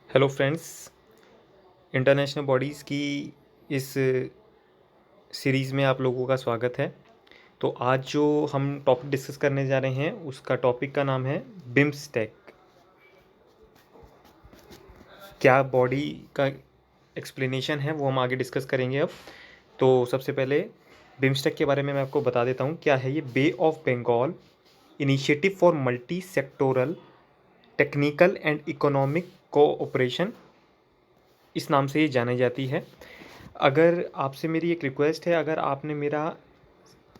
Hello friends, international bodies की इस series में आप लोगों का स्वागत है। तो आज जो हम टॉपिक डिस्कस करने जा रहे हैं उसका टॉपिक का नाम है बिम्स्टेक। क्या बॉडी का एक्सप्लेनेशन है वो हम आगे डिस्कस करेंगे अब। तो सबसे पहले बिम्स्टेक के बारे में मैं आपको बता देता हूँ क्या है ये। Bay of Bengal initiative for multi sectoral technical and economic cooperation, इस नाम से ये जानी जाती है। अगर आपसे मेरी एक रिक्वेस्ट है, अगर आपने मेरा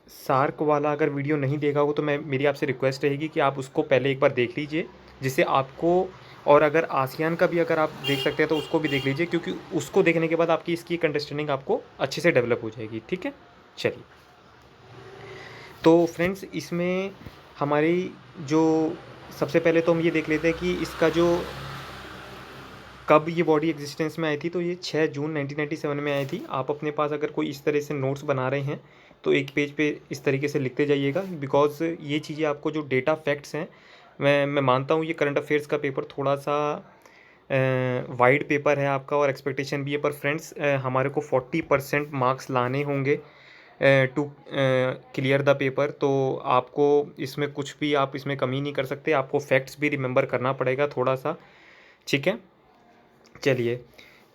सार्क वाला अगर वीडियो नहीं देखा हो तो मैं मेरी आपसे रिक्वेस्ट रहेगी कि आप उसको पहले एक बार देख लीजिए, जिससे आपको, और अगर आसियान का भी अगर आप देख सकते हैं तो उसको भी देख लीजिए, क्योंकि उसको देखने के बाद आपकी इसकी एक अंडरस्टैंडिंग आपको अच्छे से डेवलप हो जाएगी। ठीक है, चलिए। तो फ्रेंड्स, इसमें हमारी जो सबसे पहले तो हम ये देख लेते हैं कि इसका जो कब ये बॉडी एग्जिस्टेंस में आई थी। तो ये 6 जून 1997 में आई थी। आप अपने पास अगर कोई इस तरह से नोट्स बना रहे हैं तो एक पेज पे इस तरीके से लिखते जाइएगा, बिकॉज ये चीज़ें आपको जो डेटा फैक्ट्स हैं, मैं मानता हूँ ये करंट अफेयर्स का पेपर थोड़ा सा वाइड पेपर है आपका और एक्सपेक्टेशन भी है, पर फ्रेंड्स हमारे को 40% मार्क्स लाने होंगे टू क्लियर द पेपर। तो आपको इसमें कुछ भी आप इसमें कमी नहीं कर सकते, आपको फैक्ट्स भी रिमेंबर करना पड़ेगा थोड़ा सा। ठीक है, चलिए।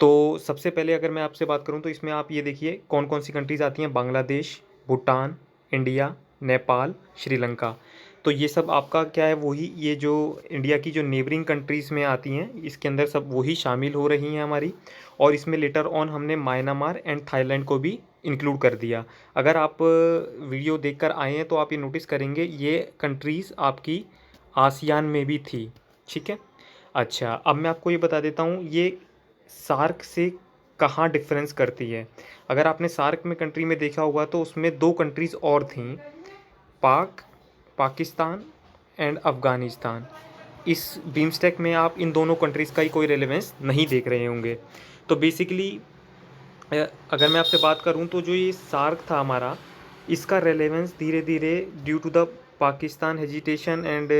तो सबसे पहले अगर मैं आपसे बात करूं तो इसमें आप ये देखिए कौन कौन सी कंट्रीज़ आती हैं। बांग्लादेश, भूटान, इंडिया, नेपाल, श्रीलंका। तो ये सब आपका क्या है, वही ये जो इंडिया की जो नेबरिंग कंट्रीज़ में आती हैं, इसके अंदर सब वही शामिल हो रही हैं हमारी। और इसमें लेटर ऑन हमने म्यांमार एंड थाईलैंड को भी इंक्लूड कर दिया। अगर आप वीडियो देखकर आए हैं तो आप ये नोटिस करेंगे ये कंट्रीज़ आपकी आसियान में भी थी। ठीक है, अच्छा, अब मैं आपको ये बता देता हूँ ये सार्क से कहाँ डिफरेंस करती है। अगर आपने सार्क में कंट्री में देखा होगा तो उसमें दो कंट्रीज़ और थीं, पाकिस्तान एंड अफ़गानिस्तान। इस बीमस्टेक में आप इन दोनों कंट्रीज़ का ही कोई रेलेवेंस नहीं देख रहे होंगे। तो बेसिकली अगर मैं आपसे बात करूं तो जो ये सार्क था हमारा, इसका रेलेवेंस धीरे धीरे due to the Pakistan hesitation and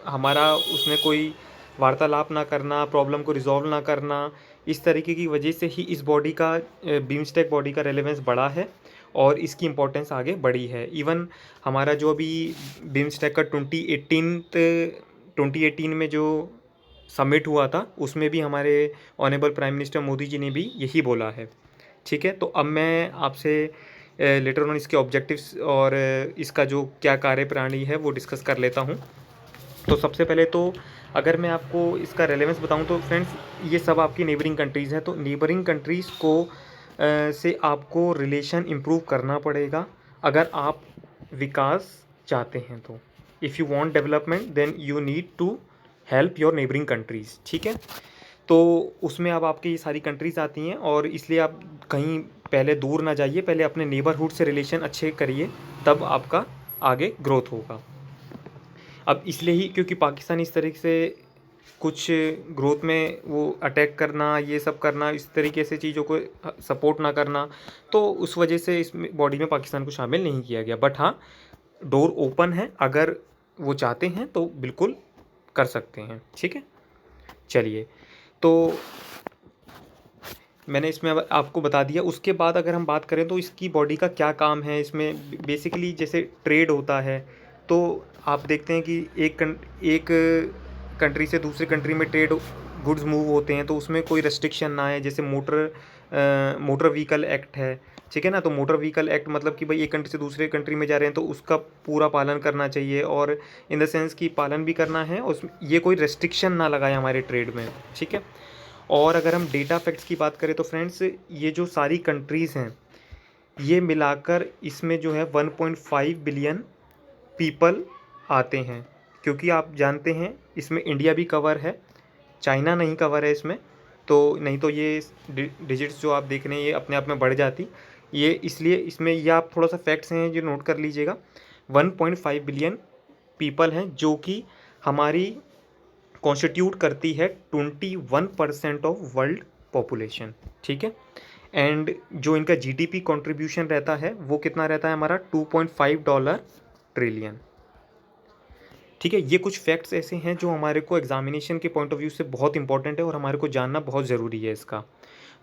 हमारा उसमें कोई वार्तालाप ना करना, प्रॉब्लम को रिजॉल्व ना करना, इस तरीके की वजह से ही इस बॉडी का बीमस्टेक बॉडी का रेलेवेंस बढ़ा है और इसकी इम्पोर्टेंस आगे बढ़ी है। इवन हमारा जो अभी बीमस्टेक का 2018 में जो समिट हुआ था उसमें भी हमारे honourable prime minister Modi ji ने भी यही बोला है। ठीक है, तो अब मैं आपसे लेटर ऑन इसके ऑब्जेक्टिव्स और इसका जो क्या कार्यप्रणाली है वो डिस्कस कर लेता हूँ। तो सबसे पहले तो अगर मैं आपको इसका रेलेवेंस बताऊं तो फ्रेंड्स, ये सब आपकी नेबरिंग कंट्रीज़ हैं। तो नेबरिंग कंट्रीज़ को से आपको रिलेशन इम्प्रूव करना पड़ेगा अगर आप विकास चाहते हैं। तो if you want development then you need to help your neighbouring countries. ठीक है, तो उसमें अब आपकी ये सारी कंट्रीज़ आती हैं और इसलिए आप कहीं पहले दूर ना जाइए, पहले अपने नेबरहुड से रिलेशन अच्छे करिए, तब आपका आगे ग्रोथ होगा। अब इसलिए ही क्योंकि पाकिस्तान इस तरीके से कुछ ग्रोथ में वो अटैक करना, ये सब करना, इस तरीके से चीज़ों को सपोर्ट ना करना, तो उस वजह से इस बॉडी में पाकिस्तान को शामिल नहीं किया गया। बट हाँ, डोर ओपन है, अगर वो चाहते हैं तो बिल्कुल कर सकते हैं। ठीक है, चलिए। तो मैंने इसमें अब आपको बता दिया। उसके बाद अगर हम बात करें तो इसकी बॉडी का क्या काम है, इसमें बेसिकली जैसे ट्रेड होता है तो आप देखते हैं कि एक कंट्री से दूसरी कंट्री में ट्रेड गुड्स मूव होते हैं तो उसमें कोई रेस्ट्रिक्शन ना आए। जैसे मोटर व्हीकल एक्ट है, ठीक है ना। तो मोटर व्हीकल एक्ट मतलब कि भाई एक कंट्री से दूसरे कंट्री में जा रहे हैं तो उसका पूरा पालन करना चाहिए, और इन द सेंस कि पालन भी करना है, उस ये कोई रेस्ट्रिक्शन ना लगाए हमारे ट्रेड में। ठीक है, और अगर हम डेटा फैक्ट्स की बात करें तो फ्रेंड्स, ये जो सारी कंट्रीज़ हैं ये मिलाकर इसमें जो है 1.5 बिलियन पीपल आते हैं। क्योंकि आप जानते हैं इसमें इंडिया भी कवर है, चाइना नहीं कवर है इसमें। तो नहीं तो ये डिजिट्स जो आप देख रहे हैं ये अपने आप में बढ़ जाती। ये इसलिए इसमें ये आप थोड़ा सा फैक्ट्स हैं जो नोट कर लीजिएगा। 1.5 बिलियन पीपल हैं जो कि हमारी कॉन्स्टिट्यूट करती है 21% ऑफ वर्ल्ड पॉपुलेशन। ठीक है, एंड जो इनका जीडीपी कंट्रीब्यूशन रहता है वो कितना रहता है हमारा, $2.5 ट्रिलियन। ठीक है, ये कुछ फैक्ट्स ऐसे हैं जो हमारे को एग्जामिनेशन के पॉइंट ऑफ व्यू से बहुत इंपॉर्टेंट है और हमारे को जानना बहुत ज़रूरी है इसका।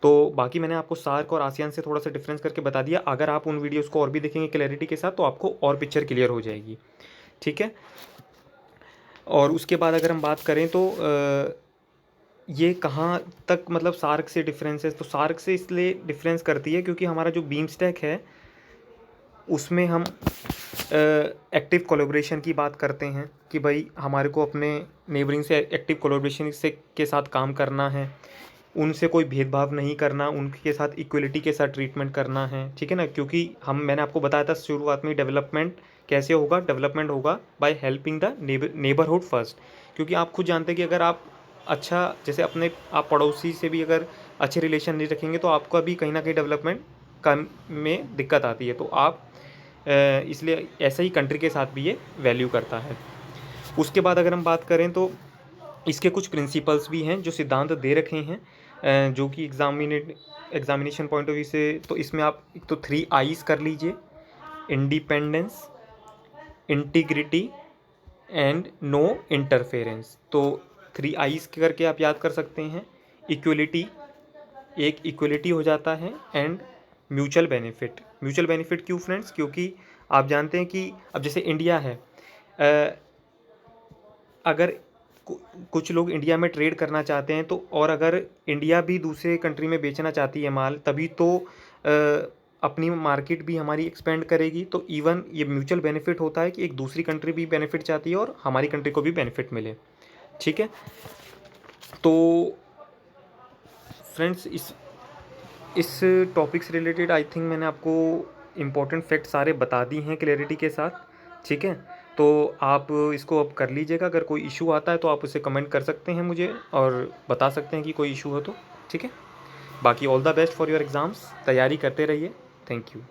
तो बाकी मैंने आपको सार्क और आसियान से थोड़ा सा डिफरेंस करके बता दिया। अगर आप उन वीडियोस को और भी देखेंगे क्लैरिटी के साथ तो आपको और पिक्चर क्लियर हो जाएगी। ठीक है, और उसके बाद अगर हम बात करें तो ये कहाँ तक मतलब सार्क से डिफरेंस है, तो सार्क से इसलिए डिफरेंस करती है क्योंकि हमारा जो बीम स्टैक है उसमें हम एक्टिव कोलैबोरेशन की बात करते हैं कि भाई हमारे को अपने नेबरिंग से एक्टिव कोलैबोरेशन से के साथ काम करना है, उनसे कोई भेदभाव नहीं करना, उनके साथ इक्वलिटी के साथ ट्रीटमेंट करना है। ठीक है ना, क्योंकि मैंने आपको बताया था शुरुआत में डेवलपमेंट कैसे होगा, डेवलपमेंट होगा by helping the neighbourhood first. क्योंकि आप खुद जानते हैं कि अगर आप अच्छा जैसे अपने आप पड़ोसी से भी अगर अच्छे रिलेशन नहीं रखेंगे तो आपका भी कहीं ना कहीं डेवलपमेंट कम में दिक्कत आती है। तो आप इसलिए ऐसे ही कंट्री के साथ भी ये वैल्यू करता है। उसके बाद अगर हम बात करें तो इसके कुछ प्रिंसिपल्स भी हैं जो सिद्धांत दे रखे हैं, जो कि एग्जामिनेशन पॉइंट ऑफ व्यू से, तो इसमें आप एक तो 3 आईज कर लीजिए, independence, integrity and no interference. तो 3 आईज करके आप याद कर सकते हैं। इक्वलिटी, एक इक्वलिटी हो जाता है, and mutual benefit. Mutual benefit क्यों फ्रेंड्स, क्योंकि आप जानते हैं कि अब जैसे इंडिया है, अगर कुछ लोग इंडिया में ट्रेड करना चाहते हैं तो, और अगर इंडिया भी दूसरे कंट्री में बेचना चाहती है माल, तभी तो अपनी मार्केट भी हमारी एक्सपेंड करेगी। तो इवन ये म्यूचुअल बेनिफिट होता है कि एक दूसरी कंट्री भी बेनिफिट चाहती है और हमारी कंट्री को भी बेनिफिट मिले। ठीक है, तो फ्रेंड्स इस टॉपिक से रिलेटेड आई थिंक मैंने आपको इम्पोर्टेंट फैक्ट सारे बता दी हैं क्लैरिटी के साथ। ठीक है, तो आप इसको अब कर लीजिएगा। अगर कोई इशू आता है तो आप उसे कमेंट कर सकते हैं मुझे और बता सकते हैं कि कोई इशू हो तो। ठीक है, बाकी all the best for your exams, तैयारी करते रहिए। Thank you.